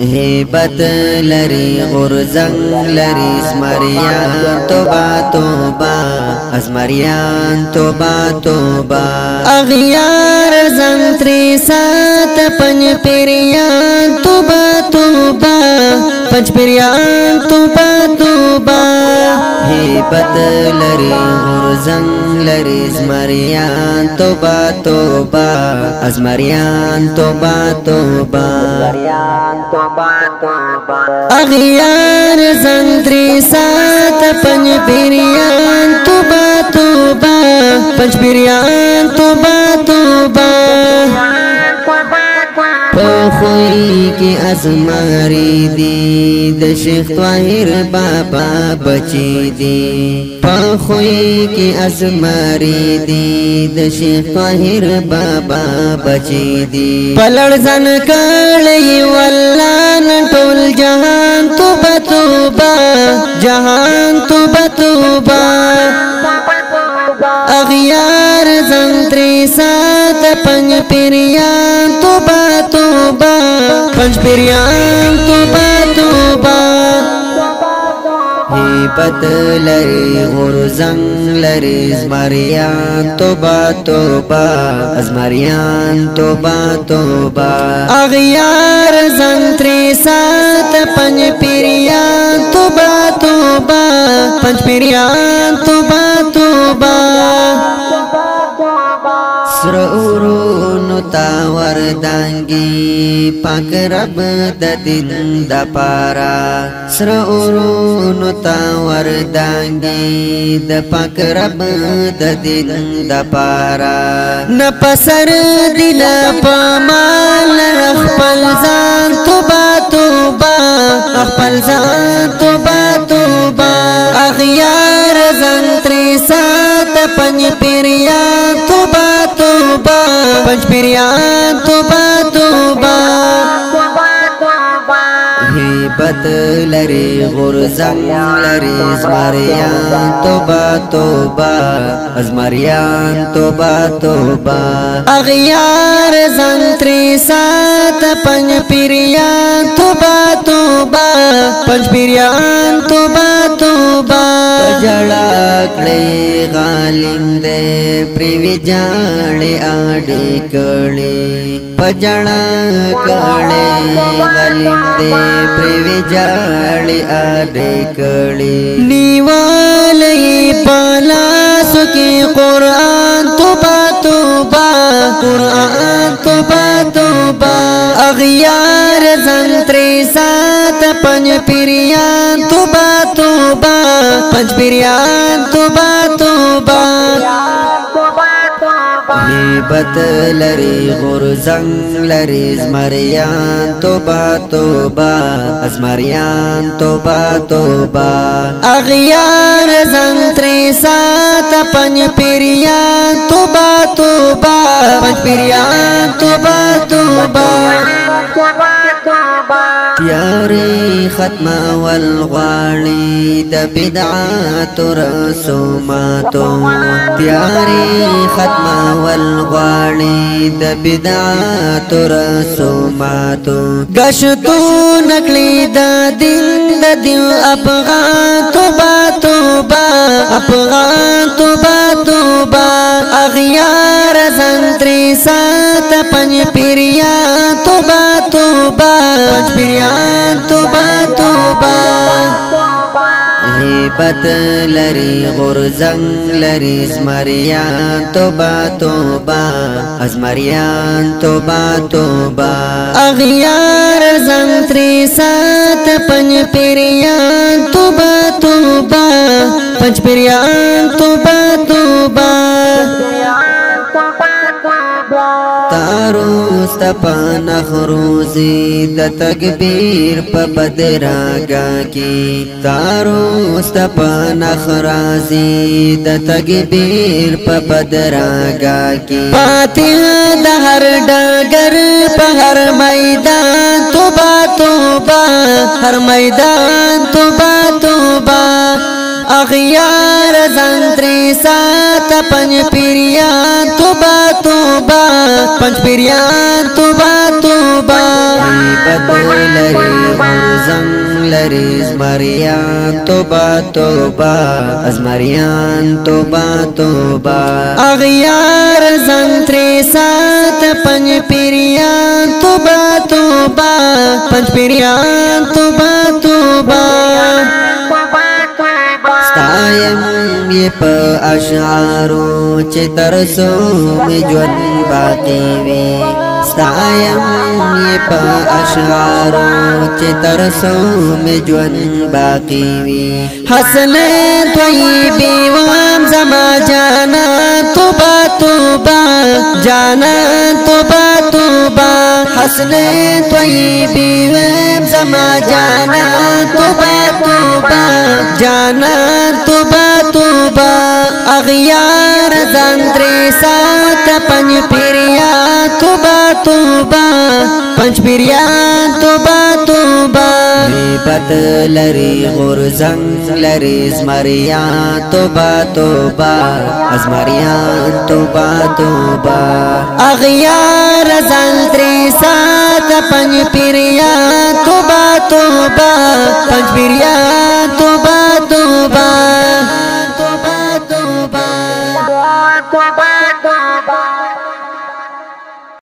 هیبت لري غرزنگ لري زمریان توبه توبه ازمریان توبه توبه اغیار زنتری سات پنج پیریان توبه توبه پنج پیریان توبه توبه هیبت لري غرزنگ لري زمریان توبه توبه ازمریان توبه توبه اغیار زندری سات پنج پیریان توبه توبه پنج پیریان توبه توبه پخوئی کی ازماری دی د شیخ طاہر بابا بچی دی پخوئی کی ازماری دی د شیخ طاہر بابا بچی دی پلڑ زن کړی والله ټول جهان توبه توبه جهان توبه توبه اغیار زنتری سات پنج پیریان توبه توبه پنج پیریان توبه توبه هیبت لري غرزنگ لري زمریان توبه توبه ازمریان توبه توبه اغیار زنتری سات پنج پیریان توبه توبه پنج پیریان توبه توبه سرورونو تا وردانگی پاک رب د دین د پارا سرورونو تا وردانگی د پاک رب د دین د پارا نپسر دل پمال خپل ځان توبه توبه خپل ځان توبه توبه اغیار زنتری سات پنج پیریان توبه توبه پنج پیریان توبه توبه هیبت لري غرزنگ لري زمریان توبه توبه ازمریان توبه توبه اغیار زنتری سات پنج پیریان توبه توبه پنج پیریان توبه توبه جڑا کړي غالم دې پریوی جاړي اډې کړي پجړا کړي غالم دې پریوی جاړي اډې کړي نیوالې پلاس کې قران توبه توبه قران توبه توبه اغیار زنتری سات پنج پیریان توبه توبه پنج پیریان توبه توبه هیبت لري غرزنگ لري زمریان توبه توبه ازمریان توبه توبه اغیار زنتری سات پنج پیریان توبه توبه پنج پیریان توبه توبه تیاری ختم والغواړي د بدعات رسوماتو تیاری ختم والغواړي د بدعات رسوماتو گشتو نکلی د دین د دیو افغان توبه توبه افغان توبه توبه اغیار زنتری سات پنج پیریان توبه توبه پنج پیریان توبه توبه هیبت لري غرزنگ لري زمریان توبه توبه ازمریان توبه توبه اغیار زنتری سات پنج پیریان توبه توبه پنج پیریان توبه توبه تاروس تپان خروزی د تکبیر په بدراګه کی تاروس تپان خرازی د تکبیر په بدراګه کی فاتحه د هر ډګر په هر میدان توبه توبه هر میدان توبه توبه اغیار زنتری سات پنج پیریان توبه توبه پنج پیریان توبه توبه بدلری زنگ لری زمریان توبه توبه ازمریان توبه توبه اغیار زنگ تری سات پنج پیریان توبه توبه پنج پیریان توبه توبه ستایم یہ پا اشعارو چه ترسو می جون باقی وی ستایم یہ پا اشعارو چه ترسو می جون باقی وی حسن طیبی وام زما جانا توبہ توبہ جانا توبہ توبہ حسن طیبی وام زما جانا توبہ توبہ جانا توبہ توبہ اغیار زندری سات پنج پیریان توبہ توبہ پنج پیریان توبہ توبہ غیبت لری غرزنگ لری زمریان توبہ توبہ ازمریان توبہ توبہ اغیار زندری سات پنج پیریان توبہ توبہ پنج پیریان توبہ توبہ